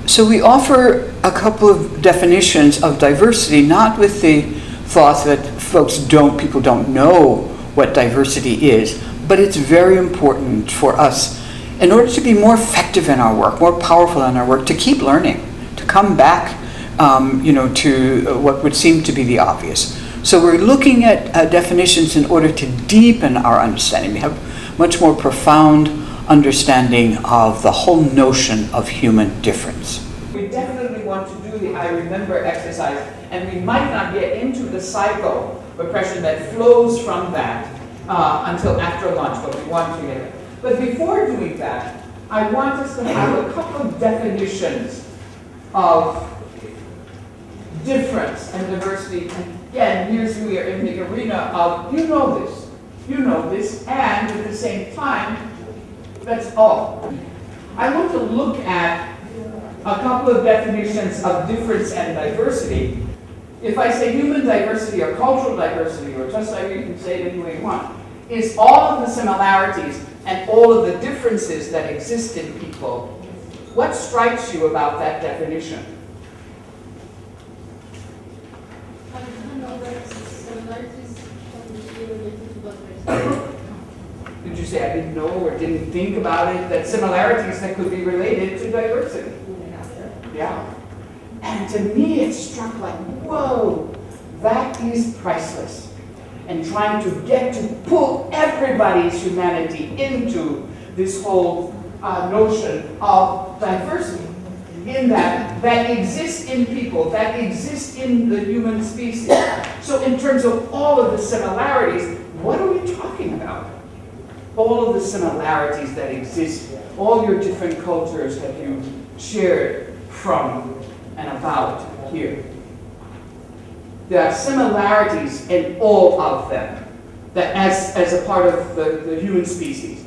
So we offer a couple of definitions of diversity, not with the thought that people don't know what diversity is, but it's very important for us in order to be more effective in our work, more powerful in our work, to keep learning, to come back to what would seem to be the obvious. So we're looking at definitions in order to deepen our understanding. We have much more profound understanding of the whole notion of human difference. We definitely want to do the I remember exercise, and we might not get into the psycho-repression that flows from that until after lunch, but we want to get it. But before doing that, I want us to have a couple of definitions of difference and diversity. And again, here's we are in the arena of you know this, and at the same time, that's all. I want to look at a couple of definitions of difference and diversity. If I say human diversity or cultural diversity, or just like you can say it any way you want, is all of the similarities and all of the differences that exist in people. What strikes you about that definition? Did you say I didn't know or didn't think about it, that similarities that could be related to diversity? Yeah. And to me it struck like, whoa, that is priceless. And trying to get to pull everybody's humanity into this whole notion of diversity, in that exists in people, that exists in the human species. So in terms of all of the similarities, what are we talking about? All of the similarities that exist, all your different cultures that you shared from and about here. There are similarities in all of them, that as a part of the human species.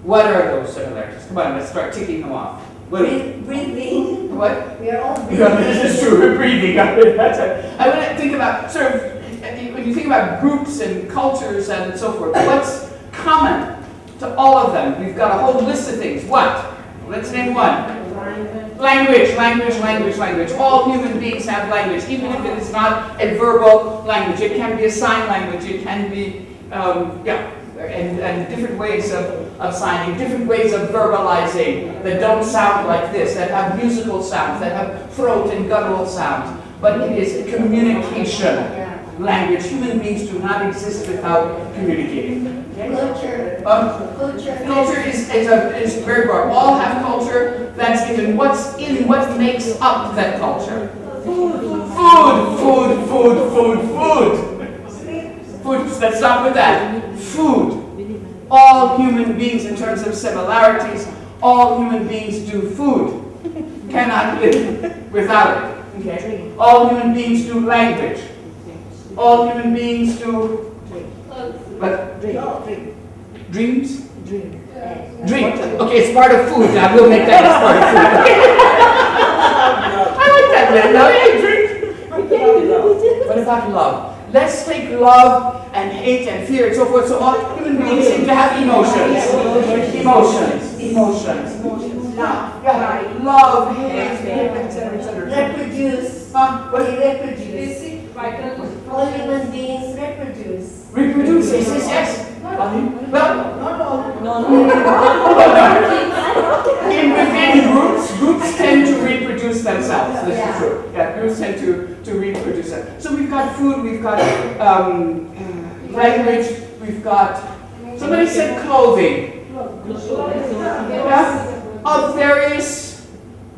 What are those similarities? Come on, let's start ticking them off. Breathing. What? We are all breathing. This is true, we're breathing. I want to think about, sort of, when you think about groups and cultures and so forth, what's common to all of them? We've got a whole list of things. What? Let's name one. Language. All human beings have language, even if it is not a verbal language. It can be a sign language. It can be, and different ways of signing, different ways of verbalizing that don't sound like this, that have musical sounds, that have throat and guttural sounds. But it is a communication language. Human beings do not exist without communicating. Culture. Culture is very broad. All have culture. That's given. What makes up that culture? Food. Let's start with that. Food. All human beings, in terms of similarities, all human beings do food. Cannot live without it. Okay. All human beings do language. All human beings do what? Dreams? Dreams. Okay, it's part of food. I will make that as part of food. I like that, Linda. Yeah, dreams. What about love? Let's take love and hate and fear and so forth. So all human beings seem to have emotions. Love, hate, etc. Reproduce. What? Reproduce. All human beings reproduce. Reproduce, yes. Within groups tend to reproduce themselves. This is true. Yeah, groups tend to reproduce them. So we've got food, we've got language, we've got, somebody said clothing. Yeah, of various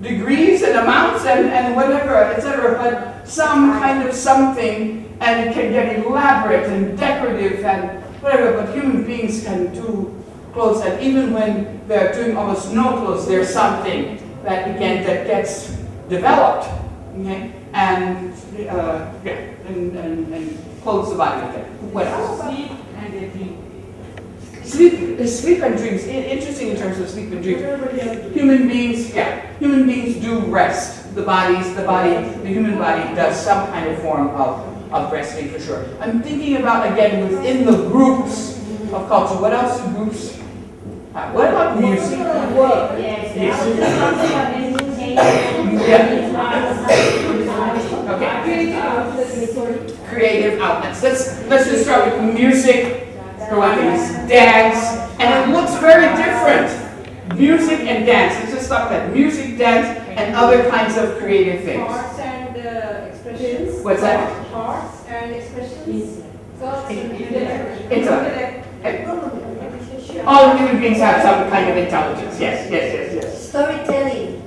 degrees and amounts and whatever, etc. But some kind of something, and it can get elaborate and decorative and whatever, but human beings can do clothes, and even when they're doing almost no clothes, there's something that, again, that gets developed, okay? And clothes the body again. What else? Sleep and they dream. Sleep and dreams. Interesting in terms of sleep and dreams. Human beings do rest. The human body does some kind of form of resting for sure. I'm thinking about, again, within the groups of culture. What else do groups have? What about music? Yes. Creative outlets. Let's just start with music, for one thing, dance, and it looks very different. Music and dance. Let's just start with that. Music, dance, and other kinds of creative things. Arts and expressions. What's that? Arts and expressions. All human beings have some kind of intelligence. Yes. Storytelling.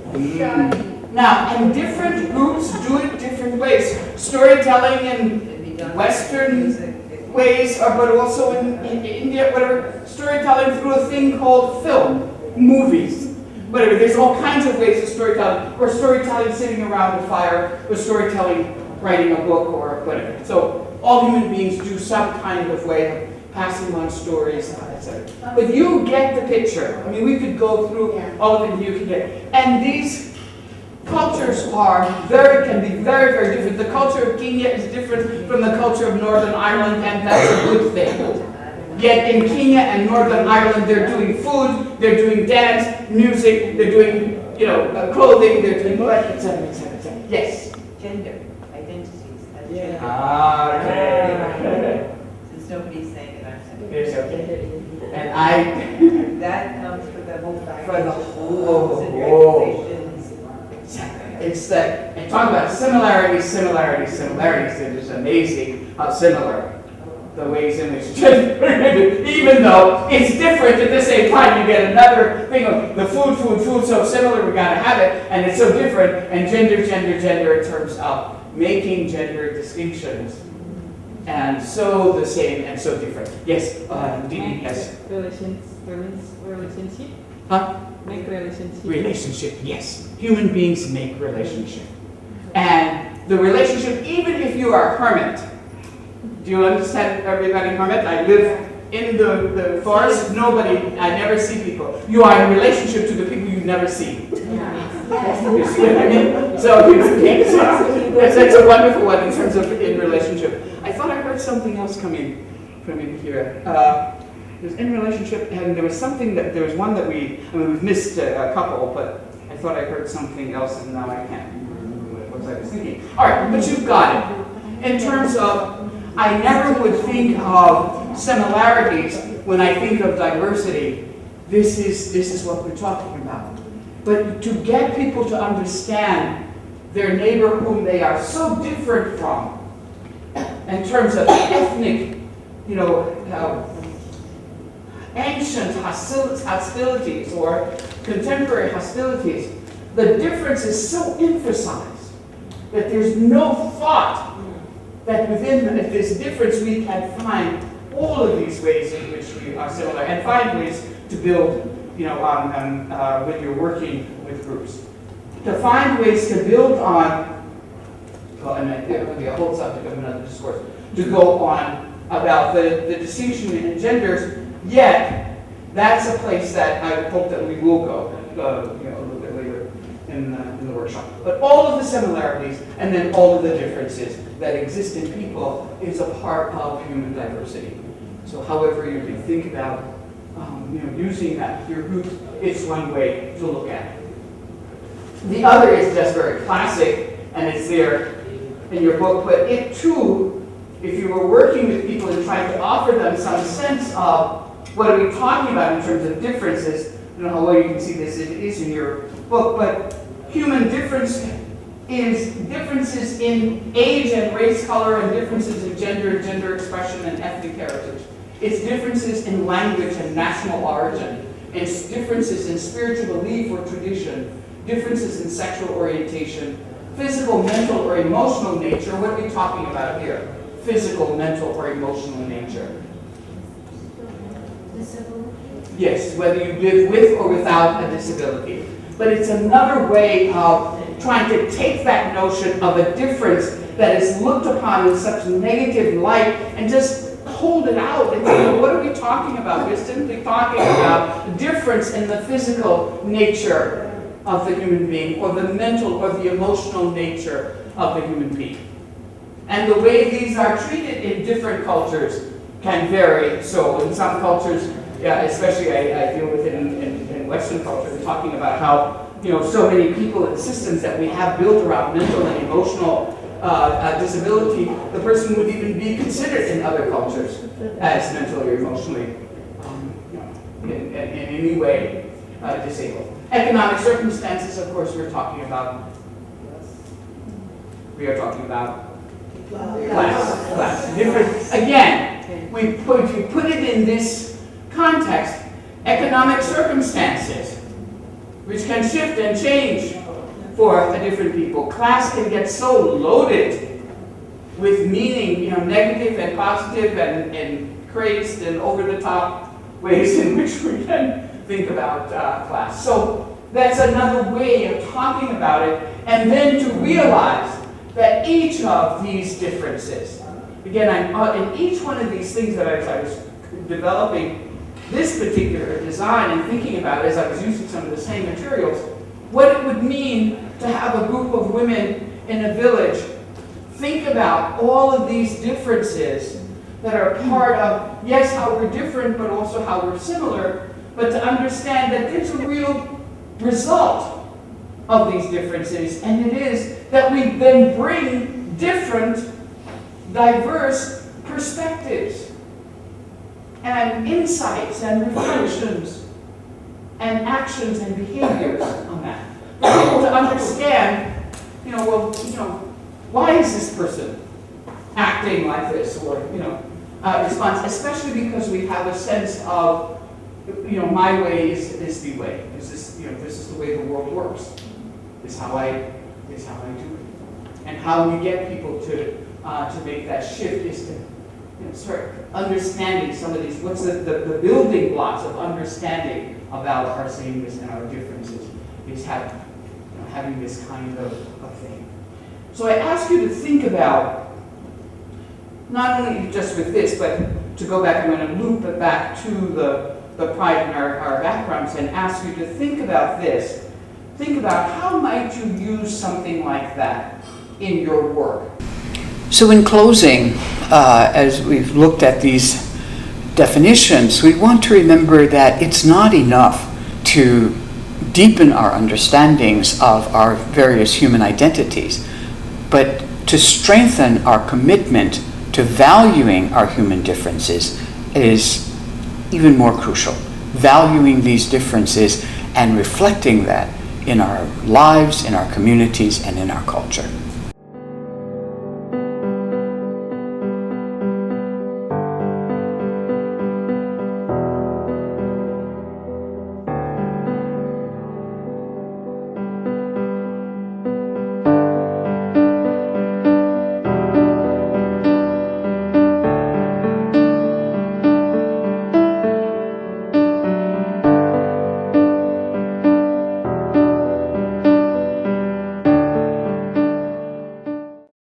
Now, and different groups do it different ways. Storytelling in Western ways, but also in India, whatever. Storytelling through a thing called film, movies, whatever. There's all kinds of ways of storytelling, or storytelling sitting around a fire, or storytelling writing a book, or whatever. So all human beings do some kind of way of passing on stories, etc. But you get the picture. I mean, we could go through all of it, you can get. And these cultures can be very, very different. The culture of Kenya is different from the culture of Northern Ireland, and that's a good thing. Yet in Kenya and Northern Ireland, they're doing food, they're doing dance, music, they're doing, clothing, they're doing what, etc., etc. Yes? Gender identities. Okay. Since nobody's saying it, I'm saying It's okay. And that comes for the whole back. For the whole. It's that, and talk about similarities. It is amazing how similar the ways in which gender, even though it's different, at the same time you get another thing of the food, so similar, we gotta have it, and it's so different, and gender in terms of making gender distinctions, and so the same and so different. Yes, Didi, yes. Relationship. Huh? Make relationship. Relationship, yes. Human beings make relationship. And the relationship, even if you are a hermit, do you understand everybody hermit? I live in the forest, I never see people. You are in relationship to the people you never see. You see what I mean? So that's a wonderful one in terms of in relationship. I thought I heard something else coming from in here. It was in relationship, and there was one that we've missed a couple, but I thought I heard something else, and now I can't remember what I was thinking. All right, but you've got it. In terms of, I never would think of similarities when I think of diversity. This is what we're talking about. But to get people to understand their neighbor whom they are so different from, in terms of ethnic, ancient hostilities or contemporary hostilities, the difference is so emphasized that there's no thought that within this difference we can find all of these ways in which we are similar and find ways to build, when you're working with groups. To find ways to build on, and it would be a whole subject of another discourse, to go on about the distinction in genders. Yet, that's a place that I hope that we will go, a little bit later in the workshop. But all of the similarities and then all of the differences that exist in people is a part of human diversity. So, however you can think about, using that your group, it's one way to look at it. The other is just very classic, and it's there in your book. But it too, if you were working with people and trying to offer them some sense of what are we talking about in terms of differences? I don't know how well you can see this, it is in your book, but human difference is differences in age and race, color, and differences in gender expression, and ethnic heritage. It's differences in language and national origin. It's differences in spiritual belief or tradition, differences in sexual orientation, physical, mental, or emotional nature. What are we talking about here? Physical, mental, or emotional nature. Yes, whether you live with or without a disability. But it's another way of trying to take that notion of a difference that is looked upon in such negative light and just hold it out and say, well, what are we talking about? We're simply talking about difference in the physical nature of the human being, or the mental or the emotional nature of the human being. And the way these are treated in different cultures can vary. So in some cultures, especially I deal with it in Western culture, we're talking about how so many people and systems that we have built around mental and emotional disability, the person would even be considered in other cultures as mentally or emotionally, in any way disabled. Economic circumstances, of course, we are talking about class. Different. Again, we put it in this context. Economic circumstances, which can shift and change for different people. Class can get so loaded with meaning, negative and positive and crazed and over-the-top ways in which we can think about class. So that's another way of talking about it, and then to realize that each of these differences, again, in each one of these things that I was developing this particular design and thinking about it as I was using some of the same materials, what it would mean to have a group of women in a village think about all of these differences that are part of, yes, how we're different, but also how we're similar, but to understand that there's a real result of these differences, and it is that we then bring different, diverse perspectives and insights and reflections and actions and behaviors on that. For people to understand, why is this person acting like this, or, response, especially because we have a sense of, my way is the way. This is the way the world works. This is how I do it. And how we get people to make that shift is to start understanding some of these, what's the building blocks of understanding about our sameness and our differences is having this kind of thing. So I ask you to think about, not only just with this, but to go back, I'm going to loop it back to the pride in our backgrounds and ask you to think about this. Think about how might you use something like that in your work. So in closing, as we've looked at these definitions, we want to remember that it's not enough to deepen our understandings of our various human identities, but to strengthen our commitment to valuing our human differences is even more crucial. Valuing these differences and reflecting that in our lives, in our communities, and in our culture.